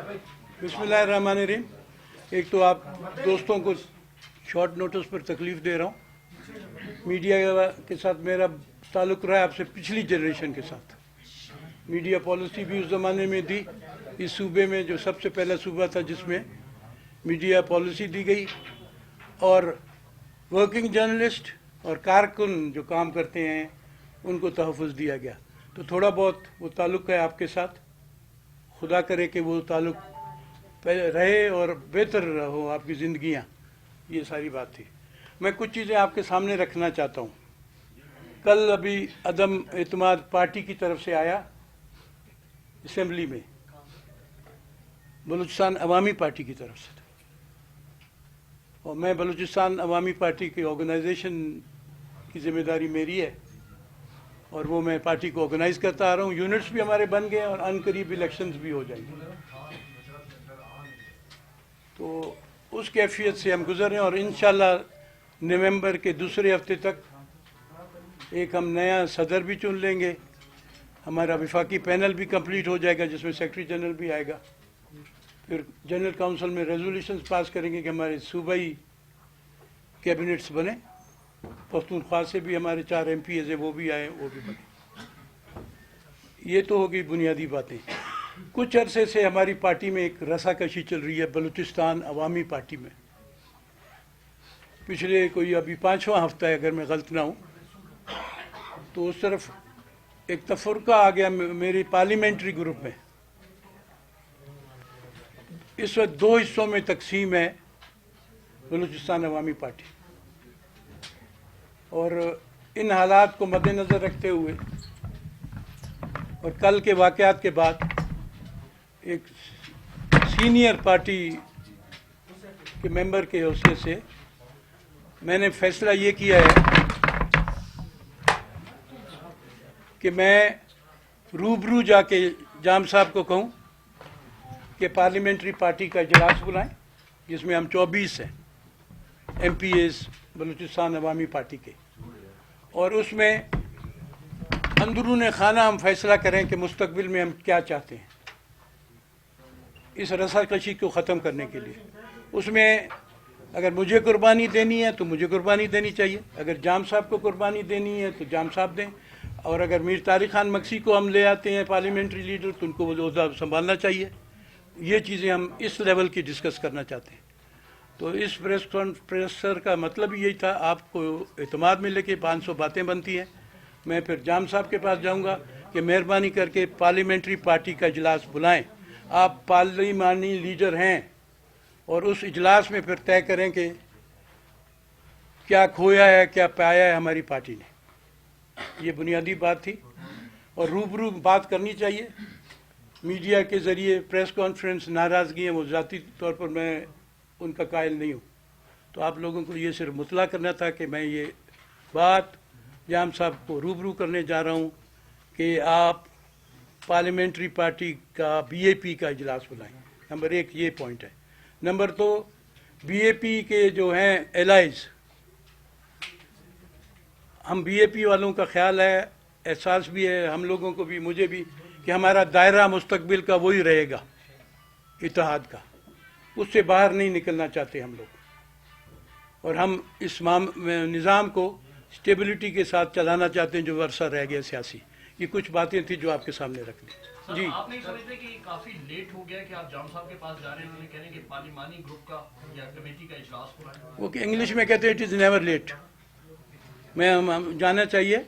बिस्मिल्लाहिर्रहमानिर्रहीम। एक तो आप दोस्तों को शॉर्ट नोटिस पर तकलीफ़ दे रहा हूँ। मीडिया के साथ मेरा ताल्लुक़ रहा है आपसे पिछली जनरेशन के साथ। मीडिया पॉलिसी भी उस ज़माने में दी, इस सूबे में जो सबसे पहला सूबा था जिसमें मीडिया पॉलिसी दी गई, और वर्किंग जर्नलिस्ट और कारकुन जो काम करते हैं उनको तहफ़्फ़ुज़ दिया गया। तो थोड़ा बहुत वो ताल्लुक़ है आपके साथ, खुदा करे कि वो ताल्लुक़ रहे और बेहतर हो आपकी ज़िंदगियाँ। ये सारी बात थी। मैं कुछ चीज़ें आपके सामने रखना चाहता हूँ। कल अभी अदम एतमाद पार्टी की तरफ से आया असेंबली में, बलूचिस्तान अवामी पार्टी की तरफ से, और मैं बलूचिस्तान अवामी पार्टी की ऑर्गेनाइजेशन की ज़िम्मेदारी मेरी है और वो मैं पार्टी को ऑर्गेनाइज करता आ रहा हूँ। यूनिट्स भी हमारे बन गए और अनकरीब इलेक्शंस भी हो जाएंगे। तो उस कैफियत से हम गुजर रहे हैं और इंशाल्लाह नवंबर के दूसरे हफ्ते तक एक हम नया सदर भी चुन लेंगे। हमारा विफाकी पैनल भी कंप्लीट हो जाएगा जिसमें सेक्रेटरी जनरल भी आएगा। फिर जनरल काउंसिल में रेजोल्यूशंस पास करेंगे कि हमारे सूबाई कैबिनेट्स बने। पख्तूनख्वा से भी हमारे 4 MPs हैं, वो भी आए, वो भी बने। ये तो होगी बुनियादी बातें। कुछ अरसे से हमारी पार्टी में एक रसाकशी चल रही है, बलूचिस्तान अवामी पार्टी में। पिछले कोई अभी 5वां हफ्ता है अगर मैं गलत ना हूँ, तो उस तरफ एक तफरका आ गया मेरे पार्लियामेंट्री ग्रुप में। इस वक्त 2 हिस्सों में तकसीम है बलूचिस्तान अवामी पार्टी, और इन हालात को मद्देनज़र रखते हुए और कल के वाक़यात के बाद एक सीनियर पार्टी के मेंबर के हौसले से मैंने फैसला ये किया है कि मैं रूबरू जाके जाम साहब को कहूँ कि पार्लियामेंट्री पार्टी का इजलास बुलाएं, जिसमें हम 24 हैं MPs बलूचिस्तान अवामी पार्टी के, और उसमें अंदरून खाना हम फैसला करें कि मुस्तकबिल में हम क्या चाहते हैं इस रसाकशी को ख़त्म करने के लिए। उसमें अगर मुझे कुर्बानी देनी है तो मुझे कुर्बानी देनी चाहिए, अगर जाम साहब को कुर्बानी देनी है तो जाम साहब दें, और अगर मीर तारिक खान मक्सी को हम ले आते हैं पार्लियामेंट्री लीडर तो उनको वो ओहदा संभालना चाहिए। ये चीज़ें हम इस लेवल की डिस्कस करना चाहते हैं। तो इस प्रेसर का मतलब यही था, आपको एतमाद में लेके 500 बातें बनती हैं। मैं फिर जाम साहब के पास जाऊंगा कि मेहरबानी करके पार्लियामेंट्री पार्टी का इजलास बुलाएं। आप पार्लिमानी लीडर हैं और उस इजलास में फिर तय करें कि क्या खोया है क्या पाया है हमारी पार्टी ने। ये बुनियादी बात थी, और रूबरू बात करनी चाहिए। मीडिया के ज़रिए प्रेस कॉन्फ्रेंस नाराज़गी है, वो ज़ाती तौर पर मैं उनका कायल नहीं हूँ। तो आप लोगों को ये सिर्फ मुतला करना था कि मैं ये बात जाम साहब को रूबरू करने जा रहा हूँ कि आप पार्लियामेंट्री पार्टी का BAP का इजलास बुलाएं। नंबर 1 ये पॉइंट है। नंबर 2, BAP के जो हैं एलाइज, हम BAP वालों का ख्याल है, एहसास भी है हम लोगों को भी, मुझे भी, कि हमारा दायरा मुस्तकबिल का वही रहेगा इत्तेहाद का, उससे बाहर नहीं निकलना चाहते हम लोग, और हम इस निज़ाम को स्टेबिलिटी के साथ चलाना चाहते हैं जो अरसा रह गया सियासी। ये कुछ बातें थी जो आपके सामने रख दी। जी, आप नहीं समझते कि काफी लेट हो गया कि आप जाम साहब के पास जा रहे हैं, उन्होंने कह रहे हैं कि पार्लिमानी ग्रुप का या कमेटी का इजलास हो रहा है? वो इंग्लिश में कहते हैं इट इज़ नेवर लेट। मैं हम जाना चाहिए।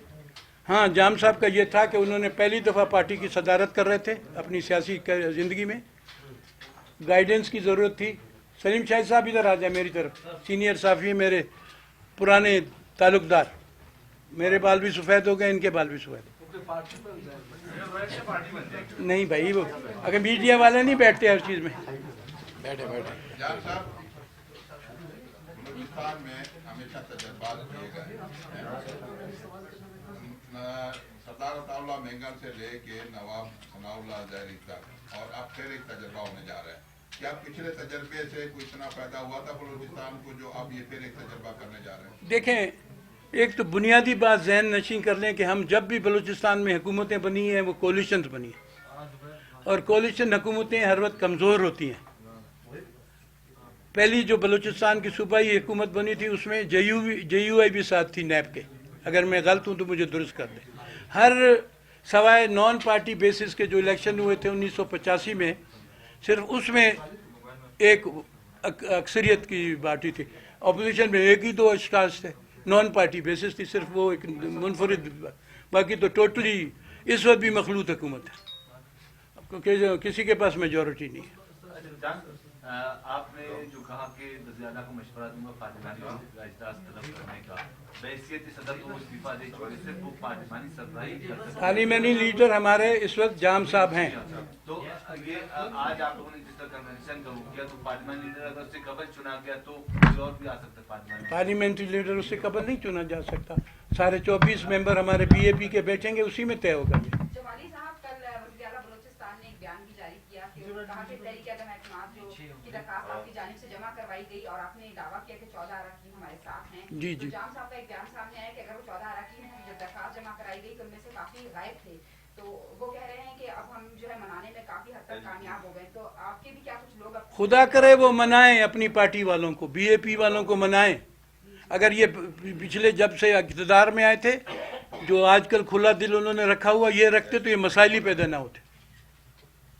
हाँ, जाम साहब का ये था कि उन्होंने पहली दफ़ा पार्टी की सदारत कर रहे थे अपनी सियासी ज़िंदगी में, गाइडेंस की ज़रूरत थी। सलीम शाहिद साहब इधर आ जाए मेरी तरफ, सीनियर साफ़ी, मेरे पुराने ताल्लुकदार। मेरे बाल भी सफ़ेद हो गए, इनके बाल भी सफ़ेद। नहीं भाई, वो अगर मीडिया वाले नहीं बैठते हर चीज़ में। बैठे हिंदुस्तान में हमेशा तजर्बात किए गए सदारत आउला मेंगन से लेके नवाब सनाउल्लाह जहरी तक, और अब फिर एक तजर्बा होने जा रहा है। क्या पिछले तजर्बे से कोई इतना पैदा हुआ था बलूचिस्तान को जो अब ये फिर एक तजर्बा करने जा रहे हैं? देखें, एक तो बुनियादी बात जहन नशीं कर लें कि हम जब भी बलूचिस्तान में हुकूमतें बनी हैं वो कोलिशंस बनी हैं। और कोalition हुकूमतें हर वक्त कमज़ोर होती हैं। पहली जो बलूचिस्तान की सूबाई हुकूमत बनी थी उसमें JUI भी साथ थी नैब के। अगर मैं गलत हूँ तो मुझे दुरुस्त कर दें। हर सवाए नॉन पार्टी बेसिस के जो इलेक्शन हुए थे 1985 में, सिर्फ उसमें एक अक्सरियत की पार्टी थी। अपोजिशन में एक ही दो अशखास थे, नॉन पार्टी बेसिस थी, सिर्फ वो एक मुनफरिद, बाकी तो टोटली इस वक्त भी मखलूत हुकूमत है, क्योंकि किसी के पास मेजॉरिटी नहीं है। आपने जो कहा कि वज़ीर-ए-आला को मशवरा दूंगा पार्लिमानी इजलास तलब करने का, बहैसियत सदर तो वो इस्तीफा दे चुके, सिर्फ वो पार्लिमानी सरबराही कर सकते हैं। पार्लिमानी लीडर हमारे इस वक्त जाम साहब हैं। तो ये आज आप लोगों ने जिस तरह कन्वेंशन का वो किया, तो पार्लिमानी लीडर अगर उससे कबल चुना गया तो कोई और भी आ सकता है पार्लिमानी। पार्लियामेंट्री लीडर उससे कबल नहीं चुना जा सकता। सारे 24 मेंबर हमारे BAP के बैठेंगे, उसी में तय होगा ये। जवाली साहब, कल वज़ीर-ए-आला बलूचिस्तान ने एक बयान भी जारी किया कि उन्होंने कहा कि तहरीक-ए-कदम एतमाद जो की दरखास्त आपकी जानिब से जमा करवाई गई और आपने दावा किया कि 14 अरकान हमारे साथ हैं। जी, तो जी। जाम साहब का एक बयान सामने आया कि अगर वो 14 अरकान हैं जब दरखास्त जमा कराई गई तो उनमें से काफी गायब थे, तो वो कह रहे हैं कि अब हम जो है मनाने में काफी हद तक कामयाब हो गए। तो आपके भी क्या कुछ लोग खुदा करे वो मनाएं अपनी पार्टी वालों को, BAP वालों को मनाएं। अगर ये पिछले जब से इक़्तिदार में आए थे, जो आजकल खुला दिल उन्होंने रखा हुआ, ये रखते तो ये मसाइल ही पैदा ना होते।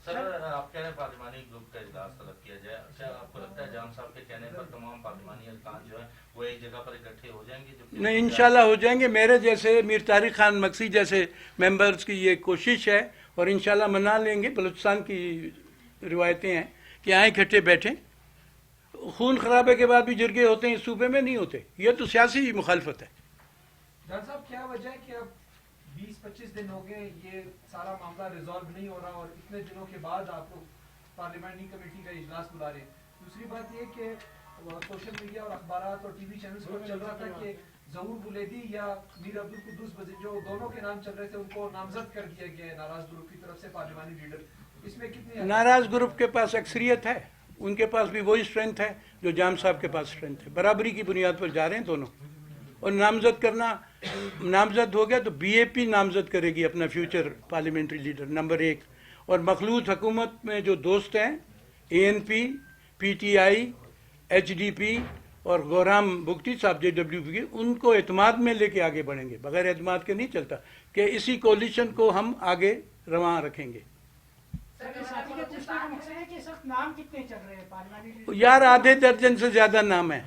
सर, आप कह रहे हैं पार्लिमानी ग्रुप का इजलास तलब किया जाए, अच्छा आपको लगता है जाम साहब के कहने पर तमाम पार्लिमानी अरकान जो है वो एक जगह पर इकट्ठे हो जाएंगे? जो नहीं, इंशाल्लाह हो जाएंगे। मेरे जैसे मीर तारिक खान मक्सी जैसे मेंबर्स की ये कोशिश है और इंशाल्लाह मना लेंगे। बलूचिस्तान की रिवायतें हैं कि यहाँ इकट्ठे बैठें। खून खराबे के बाद भी जिरगे होते हैं, इस सूबे में नहीं होते। ये तो सियासी मुखालफत है। डॉक्टर साहब, क्या वजह है कि अब 20-25 दिन हो गए ये सारा मामला रिजॉल्व नहीं हो रहा और इतने दिनों के बाद आप लोग पार्लियामेंट्री कमेटी का इजलास बुला रहे हैं? दूसरी बात ये कि सोशल मीडिया और अखबारात और TV चैनल्स पर चल रहा था कि ज़हूर बुलेदी या मीर अब्दुल कुद्दूस बजीर, जो दोनों के नाम चल रहे थे, उनको नामजद कर दिया गया है नाराज ग्रुप की तरफ से पार्लियामानी लीडर। इसमें कितनी नाराज ग्रुप के पास अक्सरियत है, उनके पास भी वही स्ट्रेंथ है जो जाम साहब के पास स्ट्रेंथ है। बराबरी की बुनियाद पर जा रहे हैं दोनों। और नामजद करना, नामजद हो गया तो BAP नामजद करेगी अपना फ्यूचर पार्लियामेंट्री लीडर नंबर 1। और मखलूत हुकूमत में जो दोस्त हैं ANP, PTI, HDP और गौराम बुगटी साहब JWP के, उनको एतमाद में लेके आगे बढ़ेंगे। बगैर एतमाद के नहीं चलता कि इसी कोलिशन को हम आगे रवां रखेंगे। नाम कितने चल रहे हैं पार्लियामेंट्री? यार आधे दर्जन से ज़्यादा नाम है।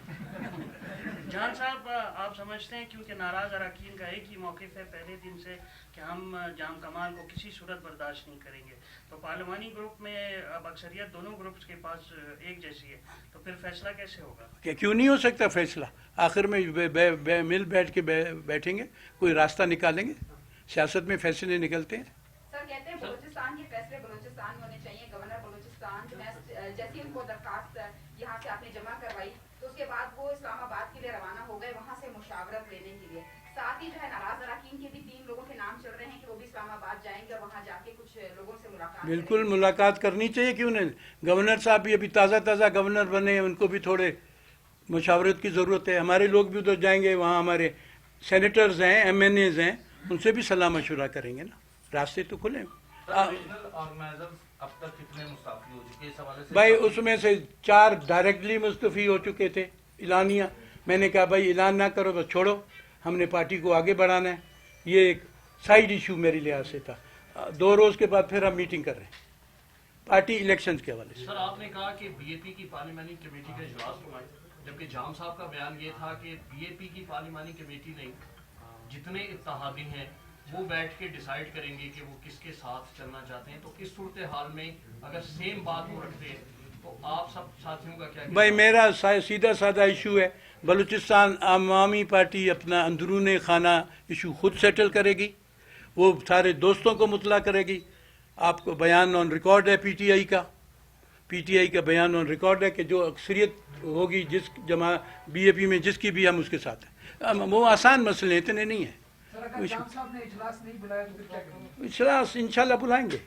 जान साहब, आप समझते हैं क्योंकि नाराज अरकान का एक ही मौक़िफ़ है पहले दिन से कि हम जाम कमाल को किसी सूरत बर्दाश्त नहीं करेंगे, तो पार्लियामानी ग्रुप में अब अक्सरियत दोनों ग्रुप्स के पास एक जैसी है, तो फिर फैसला कैसे होगा? क्या क्यों नहीं हो सकता फैसला? आखिर में मिल बैठ के बैठेंगे, कोई रास्ता निकालेंगे। सियासत में फैसले निकलते हैं। सर कहते हैं बलूचिस्तान के फैसले बलूचिस्तान में होने चाहिए। गवर्नर बलूचिस्तान जैसी उनको दरखास्त यहाँ से आपने जमा करवाई तो उसके बाद वो इस्लामाबाद के लिए रवाना हो गए वहाँ से मुशावरत लेने के लिए। साथ ही जो है नाराज अरकान के भी 3 लोगों के नाम चल रहे हैं कि वो भी इस्लामाबाद जाएंगे और वहाँ जाके कुछ लोगों से मुलाकात बिल्कुल मुलाकात करनी चाहिए, क्यों नहीं। गवर्नर साहब भी अभी ताज़ा गवर्नर बने, उनको भी थोड़े मुशावरत की ज़रूरत है। हमारे लोग भी उधर जाएंगे, वहाँ हमारे सेनेटर्स हैं, MNAs हैं, उनसे भी सलाह मशवरा करेंगे ना। रास्ते तो खुले हैं। अब तक कितने मुस्तफ़ी हो चुके इस हवाले से? भाई उसमें से 4 डायरेक्टली मुस्तफ़ी हो चुके थे, इलानिया। मैंने कहा भाई ऐलान ना करो, बस छोड़ो, हमने पार्टी को आगे बढ़ाना है। ये एक साइड इशू मेरे लिहाज से था। 2 रोज़ के बाद फिर हम मीटिंग कर रहे हैं पार्टी इलेक्शंस के हवाले से। सर, आपने कहा कि BAP की पार्लियामानी कमेटी का इजलास बुलाएं, जबकि जाम साहब का बयान ये था कि BAP की पार्लियामानी कमेटी नहीं, जितने इत्तेहादी हैं वो बैठ के डिसाइड करेंगे कि वो किसके साथ चलना चाहते हैं। तो इस सूरत हाल में अगर सेम बात वो रखते हैं तो आप सब साथियों का क्या? भाई मेरा सीधा साधा इशू है, बलूचिस्तान अवामी पार्टी अपना अंदरून खाना इशू खुद सेटल करेगी, वो सारे दोस्तों को मुतला करेगी। आपको बयान ऑन रिकॉर्ड है PTI का बयान ऑन रिकॉर्ड है कि जो अक्सरियत होगी जिस जमा BAP में जिसकी भी, हम उसके साथ हैं। वो आसान मसले इतने नहीं हैं। सर, अगर जाम साहब ने इजलास नहीं बुलाया तो फिर क्या करेंगे? इजलास इंशाल्लाह बुलाएंगे,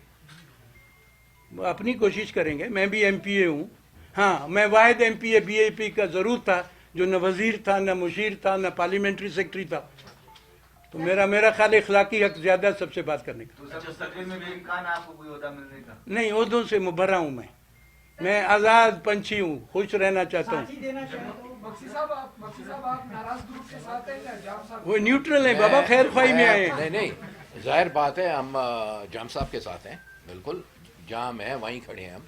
अपनी कोशिश करेंगे। मैं भी MPA हूँ। हाँ, मैं वाहिद MPA BAP का ज़रूर था जो न वज़ीर था, न मुशीर था, न पार्लियामेंट्री सेक्रेटरी था। तो तो मेरा ख्याल इखलाकी हक ज्यादा सबसे बात करने का। तो सर मुस्तकबिल में भी इम्कान है आपको कोई ओहदा मिलने का? नहीं, उर्दू से मुबर्रा हूँ मैं आज़ाद पंछी हूँ, खुश रहना चाहता हूँ। साथी देना चाहे तो बख्शी साहब आप नाराज ग्रुप के साथ हैं या जाम साहब? वो न्यूट्रल है बाबा, खैर ख्वाही में आए हैं। नहीं, जाहिर बात है हम जाम साहब के साथ हैं, बिल्कुल जाम है, वहीं खड़े हैं हम।